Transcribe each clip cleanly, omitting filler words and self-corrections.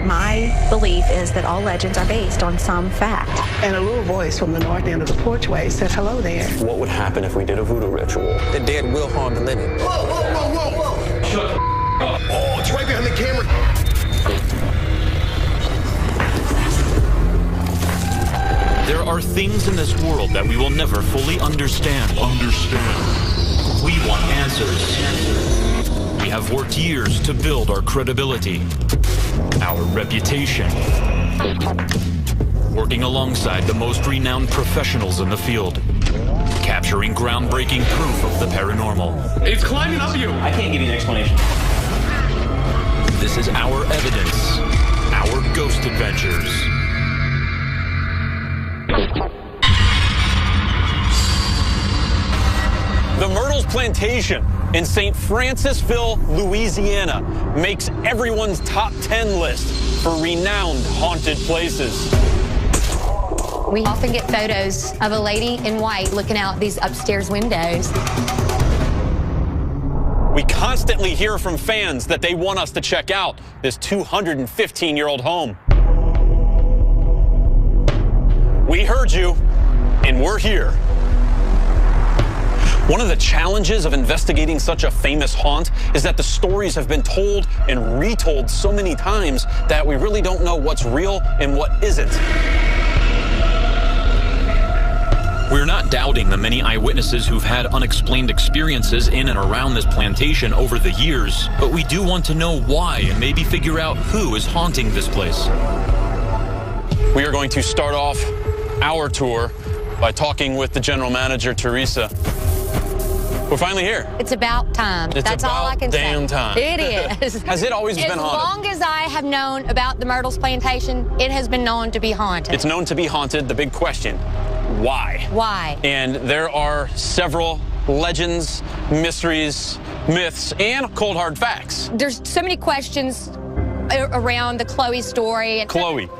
My belief is that all legends are based on some fact. And a little voice from the north end of the porchway said hello there. What would happen if we did a voodoo ritual? The dead will harm the living. Whoa, whoa, whoa, whoa, whoa! Shut up. Oh, it's right behind the camera. There are things in this world that we will never fully understand. We want answers. We have worked years to build our credibility, our reputation, working alongside the most renowned professionals in the field, capturing groundbreaking proof of the paranormal. It's climbing up you. I can't give you an explanation. This is our evidence, our ghost adventures. The Myrten-Plantage in St. Francisville, Louisiana, makes everyone's top 10 list for renowned haunted places. We often get photos of a lady in white looking out these upstairs windows. We constantly hear from fans that they want us to check out this 215-year-old home. We heard you, and we're here. One of the challenges of investigating such a famous haunt is that the stories have been told and retold so many times that we really don't know what's real and what isn't. We're not doubting the many eyewitnesses who've had unexplained experiences in and around this plantation over the years, but we do want to know why and maybe figure out who is haunting this place. We are going to start off our tour by talking with the general manager, Teresa. We're finally here. It's about time. That's all I can say. Damn time. It is. Has it always been haunted? As long as I have known about the Myrtle's Plantation, it has been known to be haunted. It's known to be haunted. The big question, why? Why? And there are several legends, mysteries, myths, and cold hard facts. There's so many questions around the Chloe story. Chloe.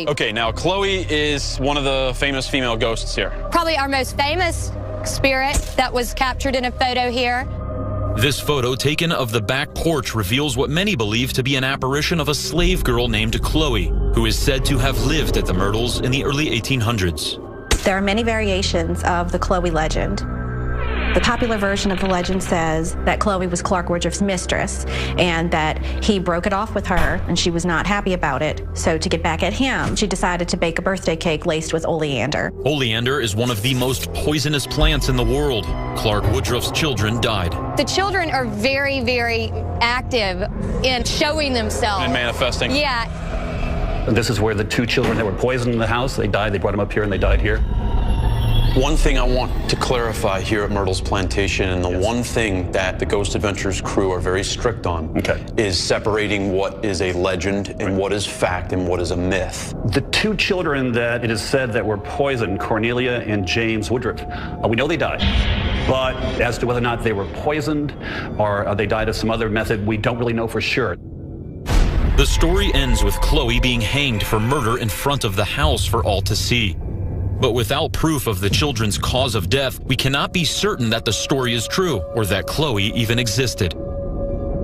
Okay, now Chloe is one of the famous female ghosts here. Probably our most famous spirit that was captured in a photo here. This photo taken of the back porch reveals what many believe to be an apparition of a slave girl named Chloe, who is said to have lived at the Myrtles in the early 1800s. There are many variations of the Chloe legend. The popular version of the legend says that Chloe was Clark Woodruff's mistress and that he broke it off with her and she was not happy about it. So to get back at him, she decided to bake a birthday cake laced with oleander. Oleander is one of the most poisonous plants in the world. Clark Woodruff's children died. The children are very, very active in showing themselves. And manifesting. Yeah. This is where the two children that were poisoned in the house, they died. They brought them up here and they died here. One thing I want to clarify here at Myrtle's Plantation, and the one thing that the Ghost Adventures crew are very strict on, is separating what is a legend and what is fact and what is a myth. The two children that it is said that were poisoned, Cornelia and James Woodruff, we know they died. But as to whether or not they were poisoned or they died of some other method, we don't really know for sure. The story ends with Chloe being hanged for murder in front of the house for all to see. But without proof of the children's cause of death, we cannot be certain that the story is true or that Chloe even existed.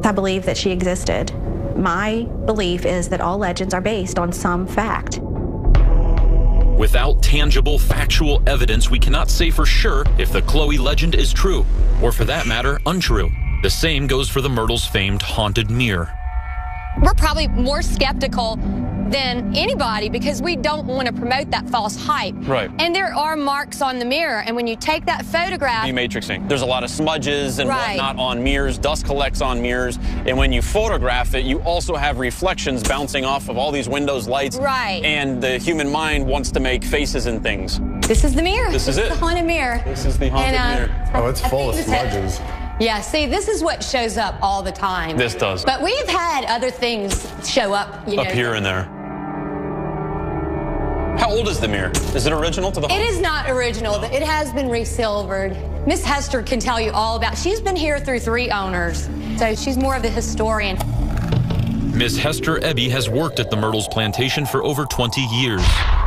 I believe that she existed. My belief is that all legends are based on some fact. Without tangible, factual evidence, we cannot say for sure if the Chloe legend is true, or for that matter, untrue. The same goes for the Myrtle's famed haunted mirror. We're probably more skeptical than anybody because we don't want to promote that false hype. Right. And there are marks on the mirror, and when you take that photograph... Dematrixing. There's a lot of smudges and whatnot on mirrors. Dust collects on mirrors. And when you photograph it, you also have reflections bouncing off of all these windows, lights. Right. And the human mind wants to make faces and things. This is the mirror. This is it. The haunted mirror. This is the haunted mirror. Oh, it's full of smudges. Yeah, see, this is what shows up all the time. This does. But we've had other things show up, you know. Up here and there. How old is the mirror? Is it original to the home? It is not original. It has been resilvered. Miss Hester can tell you all about it. She's been here through 3 owners, so she's more of the historian. Miss Hester Ebby has worked at the Myrtle's Plantation for over 20 years.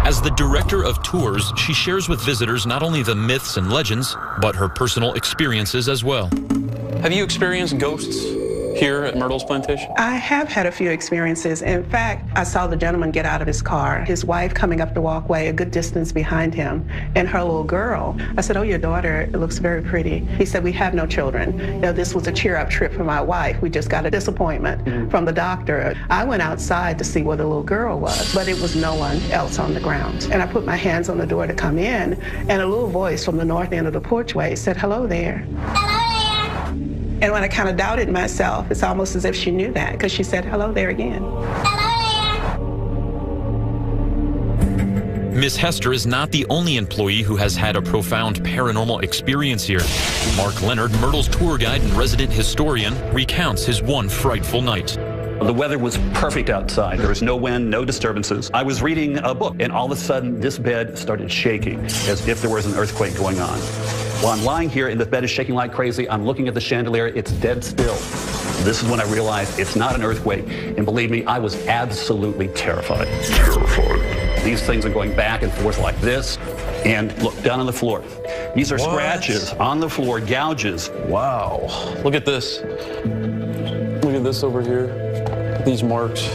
As the director of tours, she shares with visitors not only the myths and legends, but her personal experiences as well. Have you experienced ghosts here at Myrtle's Plantation? I have had a few experiences. In fact, I saw the gentleman get out of his car, his wife coming up the walkway a good distance behind him, and her little girl. I said, "Oh, your daughter looks very pretty." He said, "We have no children. You know, this was a cheer-up trip for my wife. We just got a disappointment from the doctor." I went outside to see where the little girl was, but it was no one else on the grounds. And I put my hands on the door to come in, and a little voice from the north end of the porchway said, "Hello there." And when I kind of doubted myself, it's almost as if she knew that, because she said, "Hello there" again. Miss Hester is not the only employee who has had a profound paranormal experience here. Mark Leonard, Myrtle's tour guide and resident historian, recounts his one frightful night. The weather was perfect outside. There was no wind, no disturbances. I was reading a book, and all of a sudden, this bed started shaking as if there was an earthquake going on. While I'm lying here and the bed is shaking like crazy, I'm looking at the chandelier, it's dead still. This is when I realized it's not an earthquake, and believe me, I was absolutely terrified. These things are going back and forth like this, and look, down on the floor. These are scratches on the floor, gouges. Wow. Look at this. Look at this over here. These marks.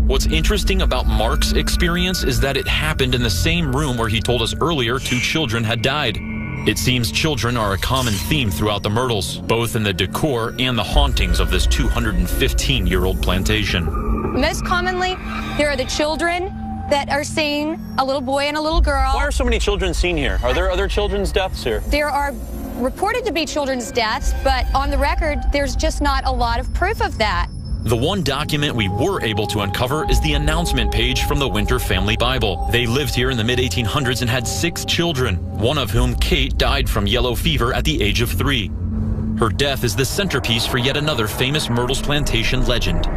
What's interesting about Mark's experience is that it happened in the same room where he told us earlier 2 children had died. It seems children are a common theme throughout the Myrtles, both in the decor and the hauntings of this 215-year-old plantation. Most commonly, there are the children that are seen, a little boy and a little girl. Why are so many children seen here? Are there other children's deaths here? There are reported to be children's deaths, but on the record, there's just not a lot of proof of that. The one document we were able to uncover is the announcement page from the Winter Family Bible. They lived here in the mid-1800s and had 6 children, one of whom, Kate, died from yellow fever at the age of 3. Her death is the centerpiece for yet another famous Myrtle's Plantation legend.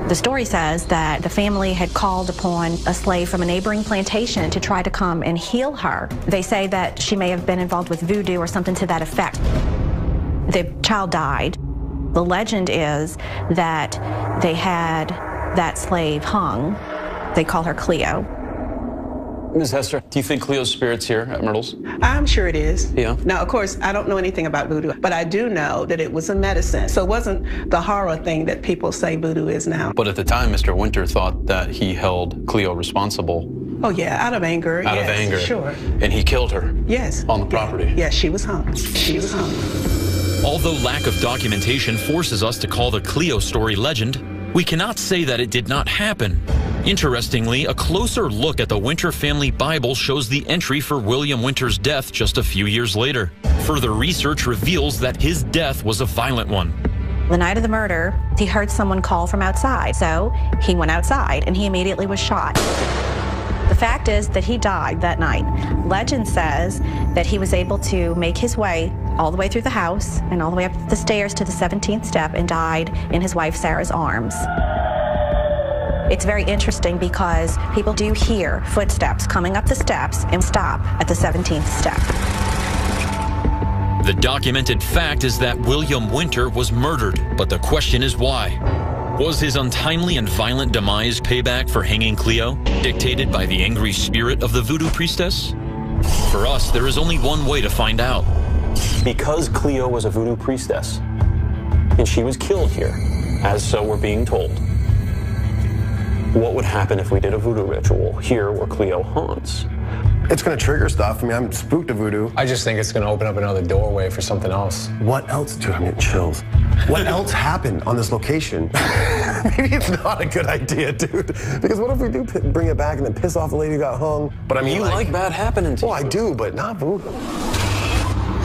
The story says that the family had called upon a slave from a neighboring plantation to try to come and heal her. They say that she may have been involved with voodoo or something to that effect. The child died. The legend is that they had that slave hung. They call her Cleo. Ms. Hester, do you think Cleo's spirit's here at Myrtle's? I'm sure it is. Yeah. Now, of course, I don't know anything about voodoo, but I do know that it was a medicine. So it wasn't the horror thing that people say voodoo is now. But at the time, Mr. Winter thought that he held Cleo responsible. Oh, yeah, out of anger. Out of anger. Sure. And he killed her. Yes. On the property. Yes, she was hung. She was hung. Although lack of documentation forces us to call the Cleo story legend, we cannot say that it did not happen. Interestingly, a closer look at the Winter Family Bible shows the entry for William Winter's death just a few years later. Further research reveals that his death was a violent one. The night of the murder, he heard someone call from outside, so he went outside and he immediately was shot. The fact is that he died that night. Legend says that he was able to make his way all the way through the house and all the way up the stairs to the 17th step and died in his wife Sarah's arms. It's very interesting because people do hear footsteps coming up the steps and stop at the 17th step. The documented fact is that William Winter was murdered, but the question is why? Was his untimely and violent demise payback for hanging Cleo, dictated by the angry spirit of the voodoo priestess? For us, there is only one way to find out. Because Cleo was a voodoo priestess, and she was killed here, as so we're being told, what would happen if we did a voodoo ritual here where Cleo haunts? It's going to trigger stuff. I mean, I'm spooked to voodoo. I just think it's going to open up another doorway for something else. What else? Dude, I'm getting chills. What else happened on this location? Maybe it's not a good idea, dude. Because what if we do bring it back and then piss off the lady who got hung? But I mean, you like bad happening to you. Oh, I do, but not voodoo.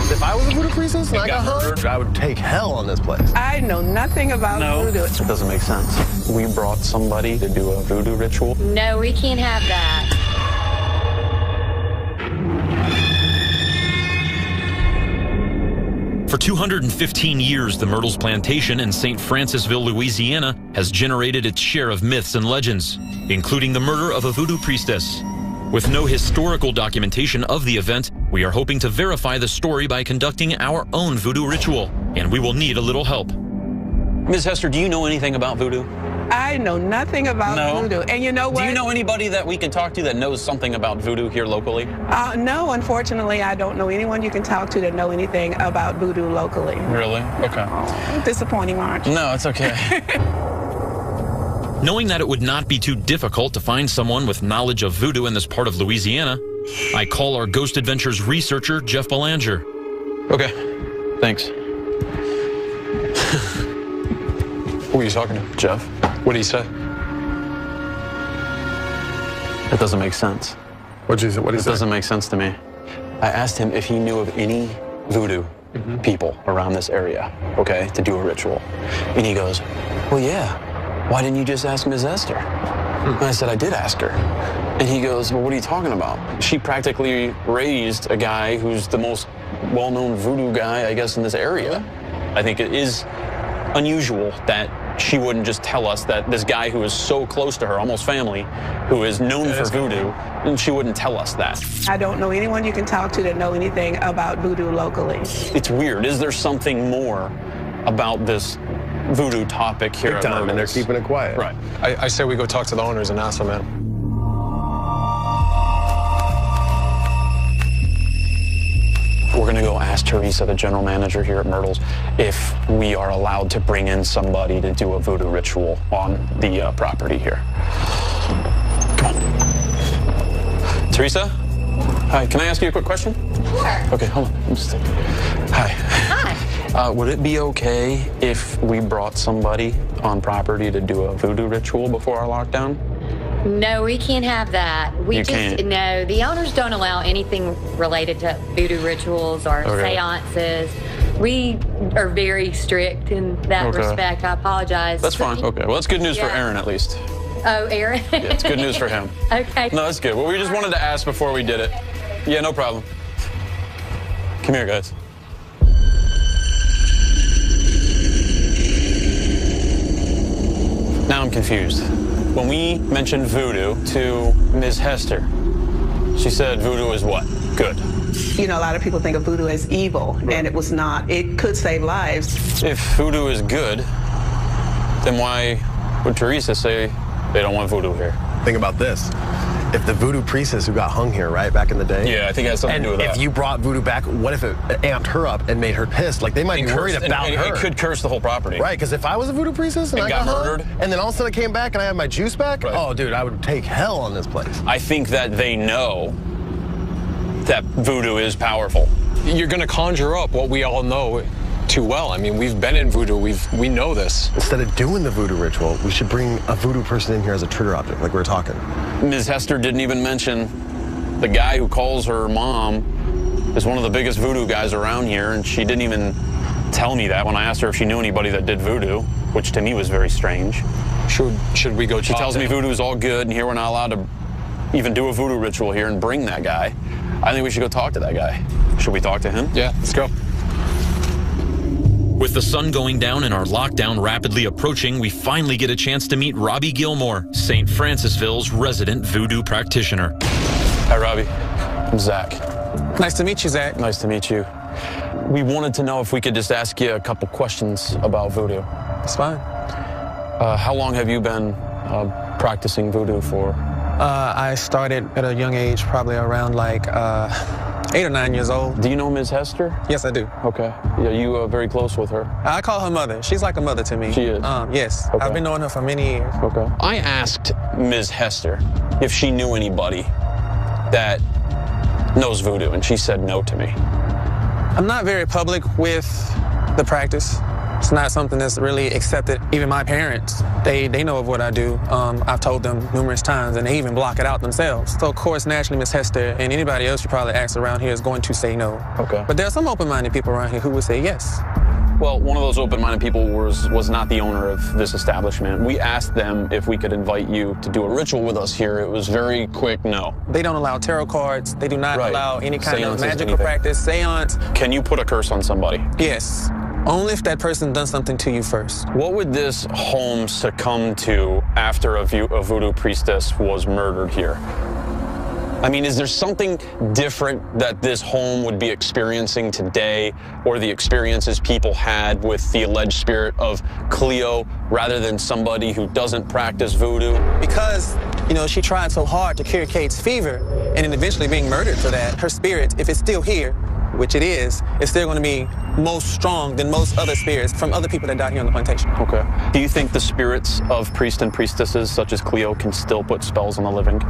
If I was a voodoo priestess and I got hung, I would take hell on this place. I know nothing about voodoo. It doesn't make sense. We brought somebody to do a voodoo ritual. No, we can't have that. For 215 years, the Myrtle's Plantation in St. Francisville, Louisiana, has generated its share of myths and legends, including the murder of a voodoo priestess. With no historical documentation of the event, we are hoping to verify the story by conducting our own voodoo ritual, and we will need a little help. Ms. Hester, do you know anything about voodoo? I know nothing about voodoo. And you know what? Do you know anybody that we can talk to that knows something about voodoo here locally? No, unfortunately, I don't know anyone you can talk to that know anything about voodoo locally. Really? Okay. Oh, disappointing, March. No, it's okay. Knowing that it would not be too difficult to find someone with knowledge of voodoo in this part of Louisiana, I call our Ghost Adventures researcher, Jeff Belanger. Okay, thanks. Who are you talking to? Jeff. What did he say? It doesn't make sense. What did he say? It doesn't make sense to me. I asked him if he knew of any voodoo people around this area, okay, to do a ritual. And he goes, well, yeah. Why didn't you just ask Ms. Esther? And I said, I did ask her. And he goes, well, what are you talking about? She practically raised a guy who's the most well-known voodoo guy, I guess, in this area. I think it is unusual that she wouldn't just tell us that this guy who is so close to her, almost family, who is known for voodoo, and she wouldn't tell us that. I don't know anyone you can talk to that know anything about voodoo locally. It's weird. Is there something more about this voodoo topic here Big at time, Myrtle's? and they're keeping it quiet. Right. I say we go talk to the owners and ask them, man. We're going to go ask Teresa, the general manager here at Myrtle's, if we are allowed to bring in somebody to do a voodoo ritual on the property here. Come on. Teresa? Hi, can I ask you a quick question? Sure. Okay, hold on. Hi. Hi. Would it be okay if we brought somebody on property to do a voodoo ritual before our lockdown? No, we can't have that. You can't? No, the owners don't allow anything related to voodoo rituals or seances. We are very strict in that respect. I apologize. That's fine. Okay. Well, that's good news for Aaron, at least. Oh, Aaron? Yeah, it's good news for him. Okay. No, that's good. Well, we just wanted to ask before we did it. Yeah, no problem. Come here, guys. Now I'm confused. When we mentioned voodoo to Ms. Hester, she said voodoo is what? Good. You know, a lot of people think of voodoo as evil, and it was not. It could save lives. If voodoo is good, then why would Teresa say they don't want voodoo here? Think about this. If the voodoo priestess who got hung here, right, back in the day. Yeah, I think it has something to do with that. If you brought voodoo back, what if it amped her up and made her pissed? Like, they might be worried about her. It could curse the whole property. Right, because if I was a voodoo priestess and I got murdered, hung, and then all of a sudden I came back and I had my juice back, oh, dude, I would take hell on this place. I think that they know that voodoo is powerful. You're going to conjure up what we all know too well. I mean, we've been in voodoo. We know this. Instead of doing the voodoo ritual, we should bring a voodoo person in here as a trigger object, like we were talking. Ms. Hester didn't even mention the guy who calls her mom is one of the biggest voodoo guys around here, and she didn't even tell me that when I asked her if she knew anybody that did voodoo, which to me was very strange. Should we go talk She tells me voodoo is all good, and here we're not allowed to even do a voodoo ritual here and bring that guy. I think we should go talk to that guy. Should we talk to him? Yeah, let's go. With the sun going down and our lockdown rapidly approaching, we finally get a chance to meet Robbie Gilmore, St. Francisville's resident voodoo practitioner. Hi, Robbie. I'm Zach. Nice to meet you, Zach. Nice to meet you. We wanted to know if we could just ask you a couple questions about voodoo. That's fine. How long have you been practicing voodoo for? I started at a young age, probably around like 8 or 9 years old. Do you know Ms. Hester? Yes, I do. Okay. Yeah, you very close with her? I call her mother. She's like a mother to me. She is? Yes. Okay. I've been knowing her for many years. Okay. I asked Ms. Hester if she knew anybody that knows voodoo, and she said no to me. I'm not very public with the practice. It's not something that's really accepted. Even my parents, they know of what I do. I've told them numerous times, and they even block it out themselves. So, of course, naturally, Miss Hester and anybody else you probably ask around here is going to say no. Okay. But there are some open-minded people around here who would say yes. Well, one of those open-minded people was not the owner of this establishment. We asked them if we could invite you to do a ritual with us here. It was very quick no. They don't allow tarot cards. They do not allow any kind of magical anything. practice, seance. Can you put a curse on somebody? Yes. Only if that person done something to you first. What would this home succumb to after a voodoo priestess was murdered here? I mean, is there something different that this home would be experiencing today, or the experiences people had with the alleged spirit of Cleo, rather than somebody who doesn't practice voodoo? Because, you know, she tried so hard to cure Kate's fever and then eventually being murdered for that, her spirit, if it's still here, which it is, it's still going to be most strong than most other spirits from other people that died here on the plantation. Okay. Do you think the spirits of priests and priestesses such as Cleo can still put spells on the living?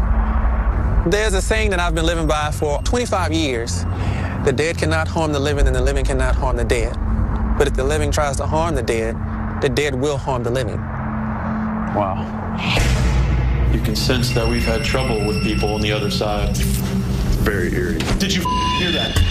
There's a saying that I've been living by for 25 years. The dead cannot harm the living, and the living cannot harm the dead. But if the living tries to harm the dead will harm the living. Wow. You can sense that we've had trouble with people on the other side. Very eerie. Did you hear that?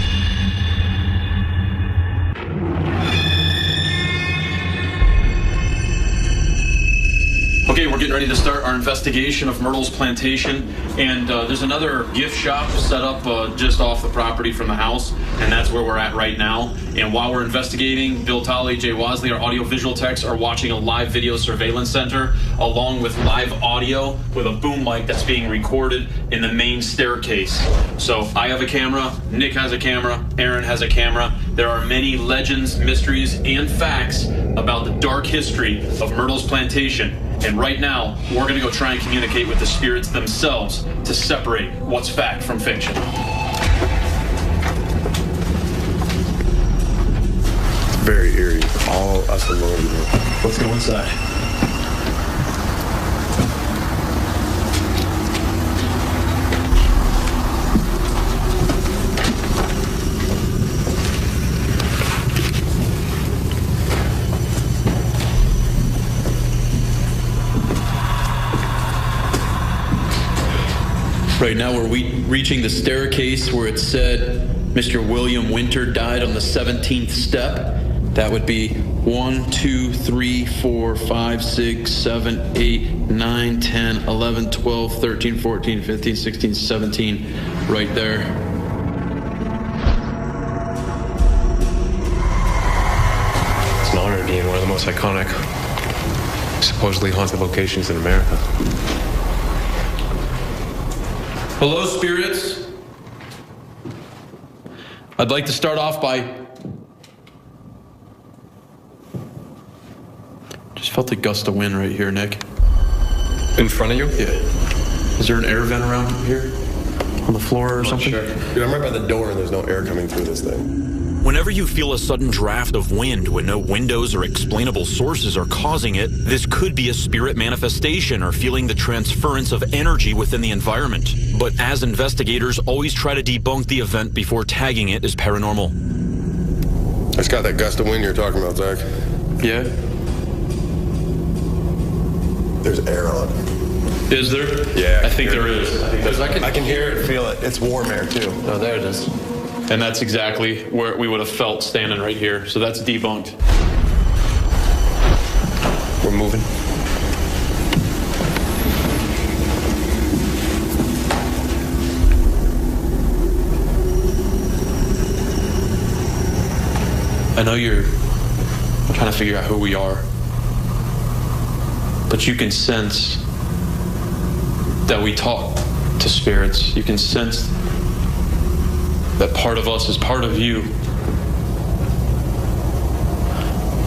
Okay, we're getting ready to start our investigation of Myrtle's Plantation, and there's another gift shop set up just off the property from the house, and that's where we're at right now. And while we're investigating, Bill Tolley, Jay Wasley, our audiovisual techs, are watching a live video surveillance center, along with live audio with a boom mic that's being recorded in the main staircase. So I have a camera, Nick has a camera, Aaron has a camera. There are many legends, mysteries, and facts about the dark history of Myrtle's Plantation. And right now, we're going to go try and communicate with the spirits themselves to separate what's fact from fiction. Very eerie. All us alone. Let's go inside. Right now we're reaching the staircase where it said Mr. William Winter died on the 17th step. That would be 1, 2, 3, 4, 5, 6, 7, 8, 9, 10, 11, 12, 13, 14, 15, 16, 17, right there. It's an honor to be in one of the most iconic, supposedly haunted locations in America. Hello, spirits. I'd like to start off by... Just felt a gust of wind right here, Nick. In front of you? Yeah. Is there an air vent around here? On the floor or something? Sure. Dude, I'm right by the door and there's no air coming through this thing. Whenever you feel a sudden draft of wind when no windows or explainable sources are causing it, this could be a spirit manifestation or feeling the transference of energy within the environment. But as investigators always try to debunk the event before tagging it as paranormal. It's got that gust of wind you're talking about, Zach. Yeah? There's air on. Is there? Yeah. I think there is. I can hear it, feel it. It's warm air, too. Oh, there it is. And that's exactly where we would have felt standing right here. So that's debunked. We're moving. I know you're trying to figure out who we are, but you can sense that we talk to spirits. You can sense that part of us is part of you.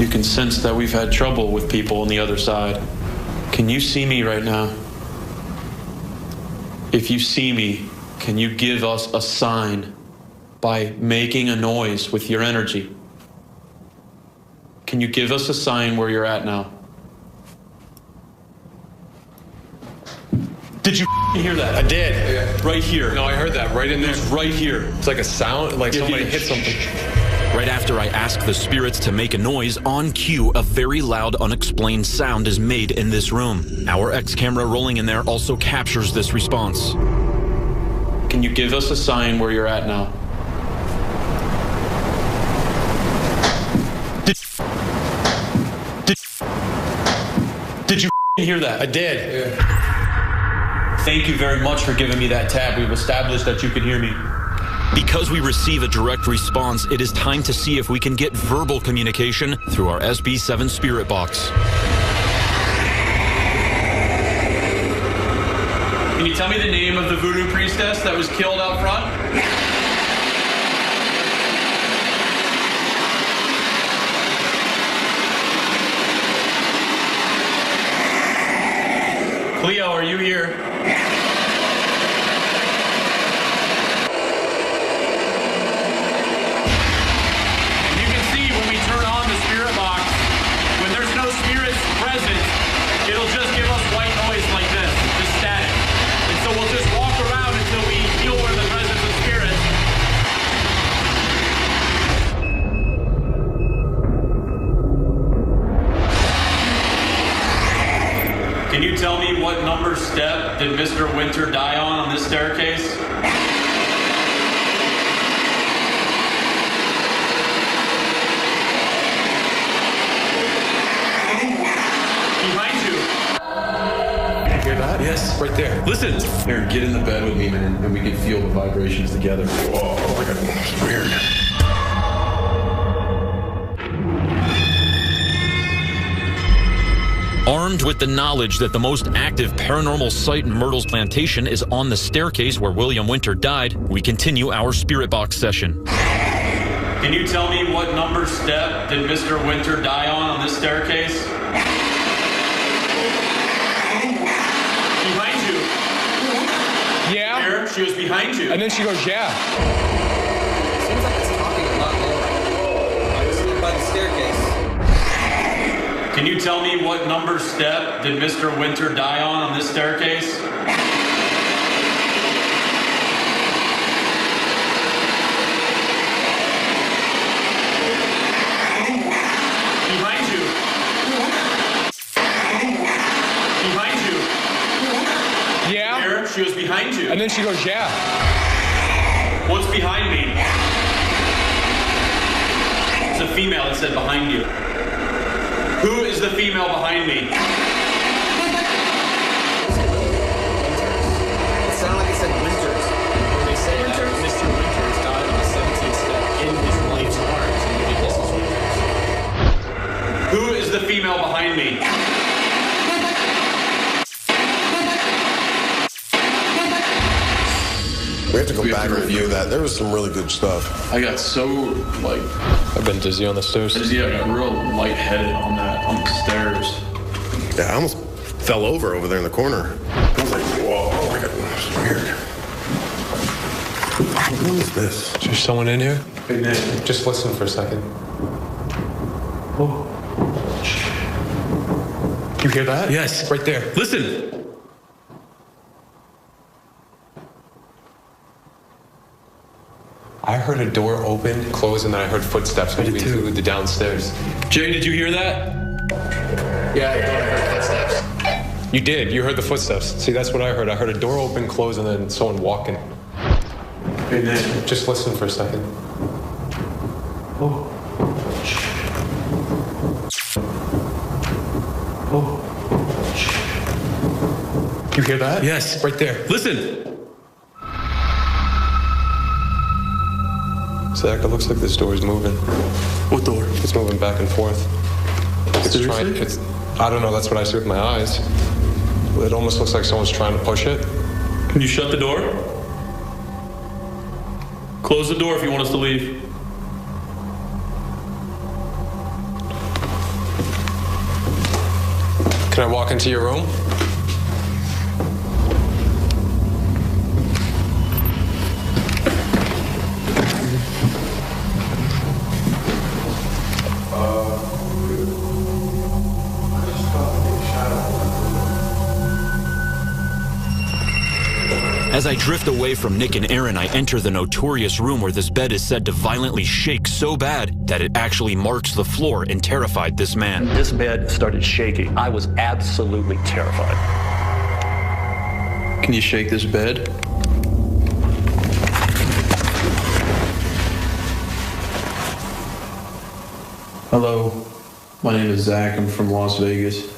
You can sense that we've had trouble with people on the other side. Can you see me right now? If you see me, can you give us a sign by making a noise with your energy? Can you give us a sign where you're at now? Did you hear that? I did. Yeah. Right here. No, I heard that right in there. It's right here. It's like a sound, like somebody hit something. Right after I ask the spirits to make a noise, on cue, a very loud, unexplained sound is made in this room. Our X-camera rolling in there also captures this response. Can you give us a sign where you're at now? Did you hear that? I did. Yeah. Thank you very much for giving me that tab. We've established that you can hear me. Because we receive a direct response, it is time to see if we can get verbal communication through our SB7 spirit box. Can you tell me the name of the voodoo priestess that was killed out front? Cleo, are you here? You can see when we turn on the spirit box, when there's no spirits present, it'll just give us white noise like this, just static. And so we'll just walk around until we feel where the presence of spirits. Can you tell me what number step did Mr. Winter die on this staircase? Behind you. You hear that? Yes, right there. Listen. Here, get in the bed with me, man, and we can feel the vibrations together. Whoa, oh my God, it's weird. Armed with the knowledge that the most active paranormal site in Myrtle's Plantation is on the staircase where William Winter died, we continue our spirit box session. Can you tell me what number step did Mr. Winter die on this staircase? Behind you. Yeah. Here, she was behind you. And then she goes, yeah. Seems like it's talking a lot more. I was by the staircase. Can you tell me what number step did Mr. Winter die on this staircase? Behind you. Behind you. Yeah. Here, she was behind you. And then she goes, yeah. What's behind me? It's a female that said behind you. Who is the female behind me? It sounded like it said Winters. When they say that Mr. Winters died on the 17th step in his wife's arms, and you think this is Winters. Who is the female behind me? We have to go back and review that. There was some really good stuff. I got so, like... I've been dizzy on the stairs. Yeah, I got real lightheaded on the stairs. Yeah, I almost fell over there in the corner. I was like, whoa, oh my God, it's weird. What is this? Is there someone in here? Hey, Nick. Just listen for a second. Oh. You hear that? Yes. Right there. Listen. I heard a door open, close, and then I heard footsteps moving through the downstairs. Jay, did you hear that? Yeah, I heard footsteps. You did. You heard the footsteps. See, that's what I heard. I heard a door open, close, and then someone walking. Hey, Nick. Just listen for a second. Oh. Oh. You hear that? Yes. Right there. Listen. Zach, it looks like this door is moving. What door? It's moving back and forth. Seriously? I don't know, that's what I see with my eyes. It almost looks like someone's trying to push it. Can you shut the door? Close the door if you want us to leave. Can I walk into your room? As I drift away from Nick and Aaron, I enter the notorious room where this bed is said to violently shake so bad that it actually marks the floor and terrified this man. This bed started shaking. I was absolutely terrified. Can you shake this bed? Hello, my name is Zach. I'm from Las Vegas.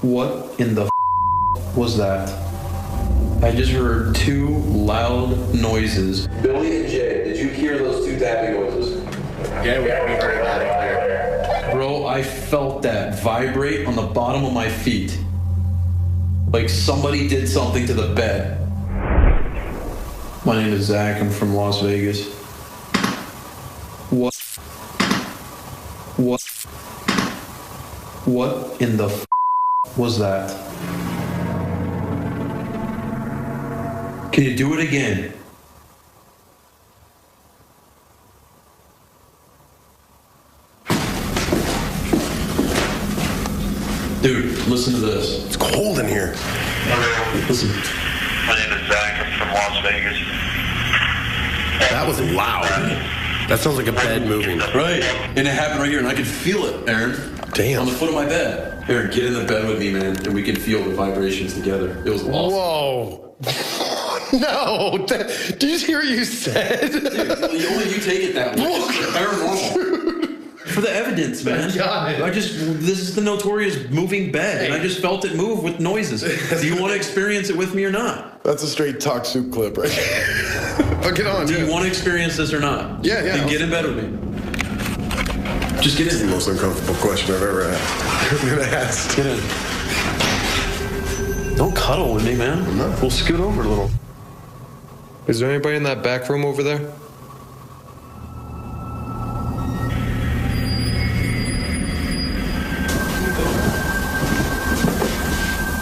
What in the was that? I just heard two loud noises. Billy and Jay, did you hear those two tapping noises? Yeah, we heard it loud and clear. Bro, I felt that vibrate on the bottom of my feet. Like somebody did something to the bed. My name is Zach. I'm from Las Vegas. What in the was that? Can you do it again? Dude, listen to this. It's cold in here. Listen. My name is Zach. I'm from Las Vegas. That was loud. That sounds like a bed moving. Right. And it happened right here, and I could feel it, Aaron. Damn. On the foot of my bed. Aaron, get in the bed with me, man, and we can feel the vibrations together. It was awesome. Whoa. No. Did you just hear what you said? Dude, only you take it that way. It's paranormal. For the evidence, man. This is the notorious moving bed, and I just felt it move with noises. Do you want to experience it with me or not? That's a straight talk soup clip, right? But get on. Do you want to experience this or not? Yeah. Then get in bed with me. Just get in. It's the most uncomfortable question I've ever asked. Get in. Don't cuddle with me, man. No. We'll scoot over a little. Is there anybody in that back room over there?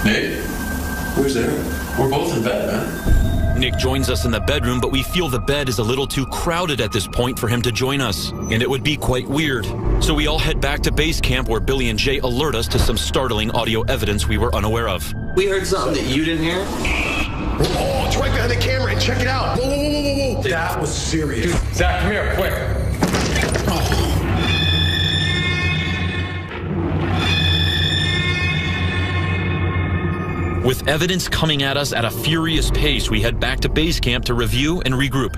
Nate? Where's Aaron? We're both in bed, man. Nick joins us in the bedroom, but we feel the bed is a little too crowded at this point for him to join us, and it would be quite weird. So we all head back to base camp where Billy and Jay alert us to some startling audio evidence we were unaware of. We heard something that you didn't hear? Oh, it's right behind the camera, and check it out. Whoa. That was serious. Dude, Zach, come here, quick. With evidence coming at us at a furious pace, we head back to base camp to review and regroup.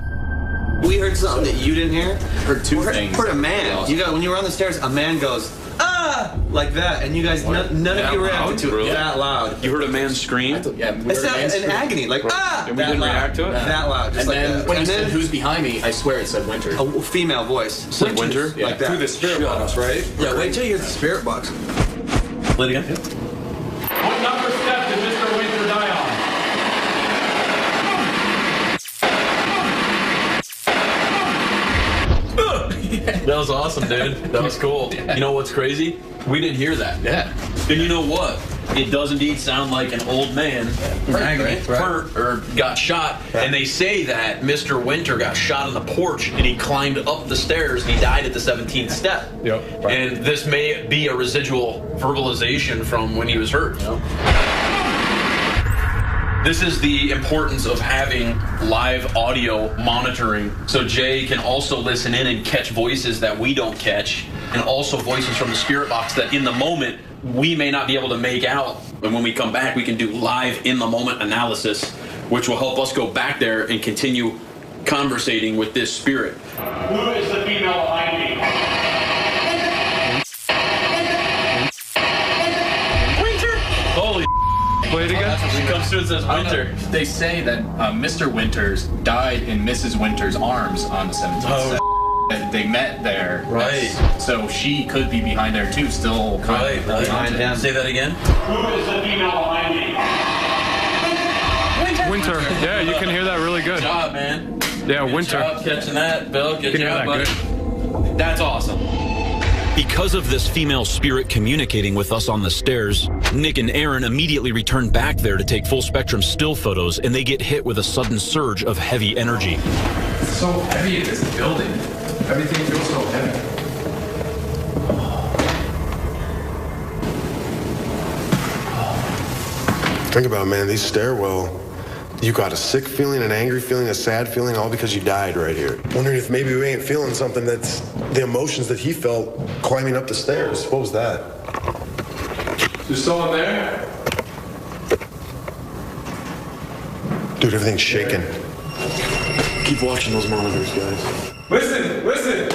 We heard something that you didn't hear? Heard two things. Heard a man. When you were on the stairs, a man goes, ah! Like that. And you guys, none of you reacted to it that loud. You heard a man scream? Yeah, we It's heard a man in scream. agony. Like, ah! And we didn't react to it? That loud. Just And like then that. when I said, who's behind me, I swear it said Winter. A female voice. Said Winter? Yeah, Like that. through the spirit box, right? Yeah, wait till you hear the spirit box. Play it again. What number step did Mr. Winter die on? That was awesome, dude. That was cool. You know what's crazy? We didn't hear that. Yeah. And you know what? It does indeed sound like an old man hurt or got shot. Right. And they say that Mr. Winter got shot on the porch and he climbed up the stairs and he died at the 17th step. Yep. Right. And this may be a residual verbalization from when he was hurt. You know? This is the importance of having live audio monitoring. So Jay can also listen in and catch voices that we don't catch, and also voices from the spirit box that in the moment we may not be able to make out. And when we come back, we can do live in the moment analysis, which will help us go back there and continue conversating with this spirit. Who is the female behind me? Winter! Holy Play it again. She comes through and says Winter. They say that Mr. Winters died in Mrs. Winters' arms on the 17th. They met there. Right. So she could be behind there too, still kind of behind him. Say that again. Who is the female behind me? Winter. Yeah, you can hear that really good. Good job, man. Yeah, Good Winter. job catching that, Bill. Good You can hear job, that buddy. That's awesome. Because of this female spirit communicating with us on the stairs, Nick and Aaron immediately return back there to take full spectrum still photos, and they get hit with a sudden surge of heavy energy. It's so heavy in this building. Everything feels so heavy. Think about it, man, these stairwell, you got a sick feeling, an angry feeling, a sad feeling, all because you died right here. Wondering if maybe we ain't feeling something that's the emotions that he felt climbing up the stairs. What was that? Is someone there? Dude, everything's shaking. Keep watching those monitors, guys. Listen, listen!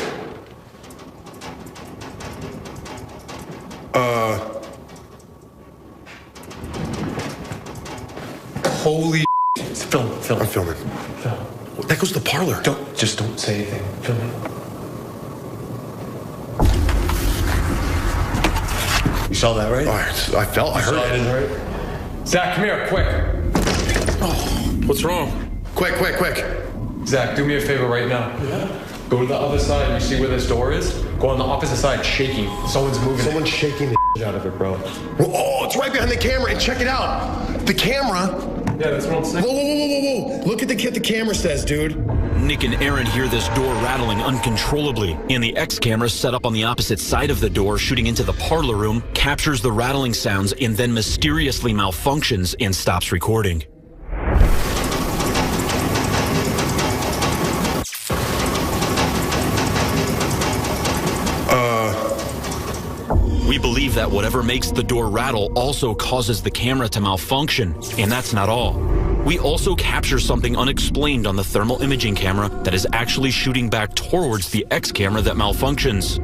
Holy Film. I'm filming. That goes to the parlor. Don't say anything. Film it. You saw that, right? I heard it. Zach, come here, quick. Oh, what's wrong? Quick. Zach, do me a favor right now. Yeah? Go to the other side. You see where this door is? Go on the opposite side, shaking. Someone's moving. Someone's shaking the out of it, bro. Oh, it's right behind the camera, and check it out. The camera. Yeah, that's what I'm saying. Whoa. Look at the camera says, dude. Nick and Aaron hear this door rattling uncontrollably, and the X camera set up on the opposite side of the door, shooting into the parlor room, captures the rattling sounds and then mysteriously malfunctions and stops recording. We believe that whatever makes the door rattle also causes the camera to malfunction, and that's not all. We also capture something unexplained on the thermal imaging camera that is actually shooting back towards the X camera that malfunctions.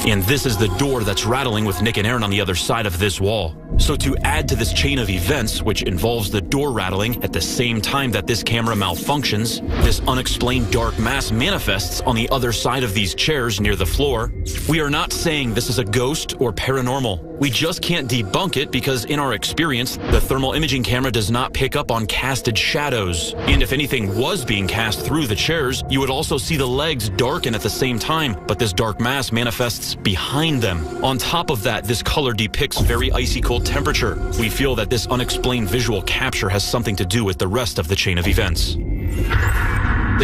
And this is the door that's rattling with Nick and Aaron on the other side of this wall. So to add to this chain of events, which involves the door rattling at the same time that this camera malfunctions, this unexplained dark mass manifests on the other side of these chairs near the floor. We are not saying this is a ghost or paranormal. We just can't debunk it because in our experience, the thermal imaging camera does not pick up on casted shadows. And if anything was being cast through the chairs, you would also see the legs darken at the same time, but this dark mass manifests behind them. On top of that, this color depicts very icy cold temperature. We feel that this unexplained visual capture has something to do with the rest of the chain of events.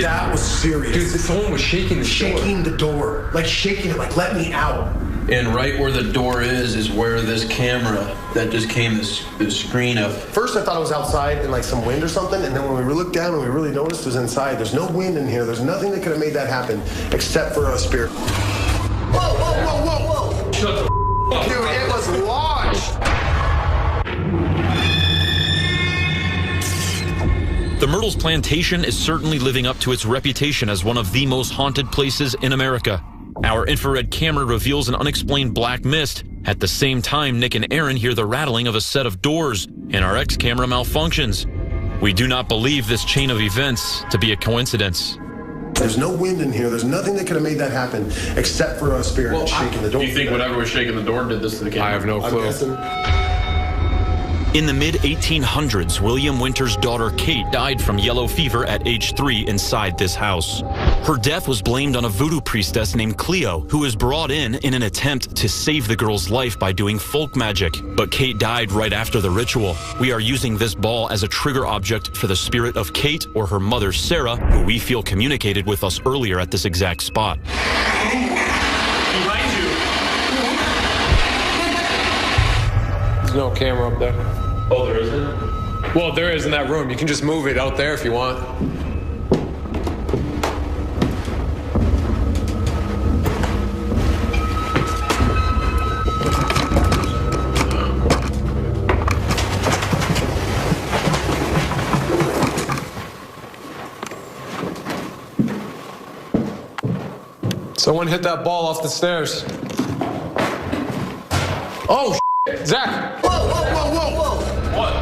That was serious. Dude, someone was shaking the door. Like shaking it, like let me out. And right where the door is where this camera that just came the screen of. First I thought it was outside in like some wind or something, and then when we looked down and we really noticed it was inside. There's no wind in here. There's nothing that could have made that happen except for a spirit. Whoa. Shut the up. Dude, it was launched. The Myrtles Plantation is certainly living up to its reputation as one of the most haunted places in America. Our infrared camera reveals an unexplained black mist. At the same time, Nick and Aaron hear the rattling of a set of doors, and our X camera malfunctions. We do not believe this chain of events to be a coincidence. There's no wind in here. There's nothing that could have made that happen except for a spirit shaking the door. Do you think whatever was shaking the door did this to the camera? I have no clue. In the mid-1800s, William Winter's daughter Kate died from yellow fever at age 3 inside this house. Her death was blamed on a voodoo priestess named Cleo, who was brought in an attempt to save the girl's life by doing folk magic. But Kate died right after the ritual. We are using this ball as a trigger object for the spirit of Kate or her mother Sarah, who we feel communicated with us earlier at this exact spot. Behind you. There's no camera up there. Oh, there isn't? Well, there is in that room. You can just move it out there if you want. Someone hit that ball off the stairs. Oh, Zach! Whoa! What?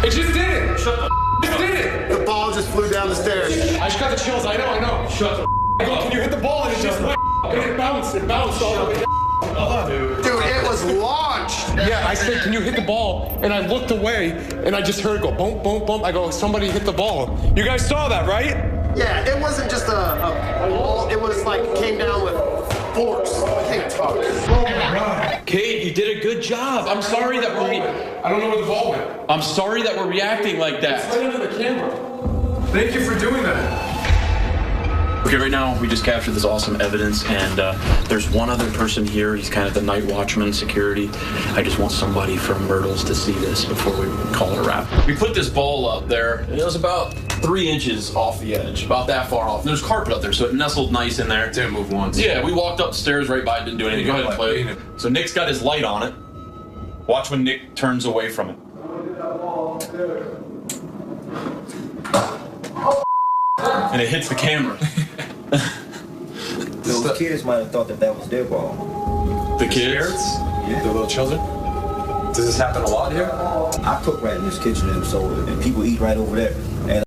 It just did it! Shut the It did it! The ball just flew down the stairs. I just got the chills. I know. Shut the I go, can you hit the ball? And it just went. It bounced all the way down. Dude, it was launched. Yeah, I said, can you hit the ball? And I looked away, and I just heard it go boom, boom, boom. I go, somebody hit the ball. You guys saw that, right? Yeah, it wasn't just a ball. It was like came down with force. Oh my God. Kate, you did a good job. I'm sorry that I don't know where the ball went. I'm sorry that we're reacting like that. It's right under the camera. Thank you for doing that. Okay, right now we just captured this awesome evidence, and there's one other person here. He's kind of the night watchman, security. I just want somebody from Myrtles to see this before we call it a wrap. We put this ball up there, and it was about 3 inches off the edge, about that far off. And there's carpet up there, so it nestled nice in there. Didn't move once. Yeah, we walked up the stairs right by it, didn't do anything. Go ahead and play it. So Nick's got his light on it. Watch when Nick turns away from it. And it hits the camera. Those kids might have thought that was their ball. The kids? Yeah. The little children? Does this happen a lot here? I cook right in this kitchen, and so and people eat right over there. And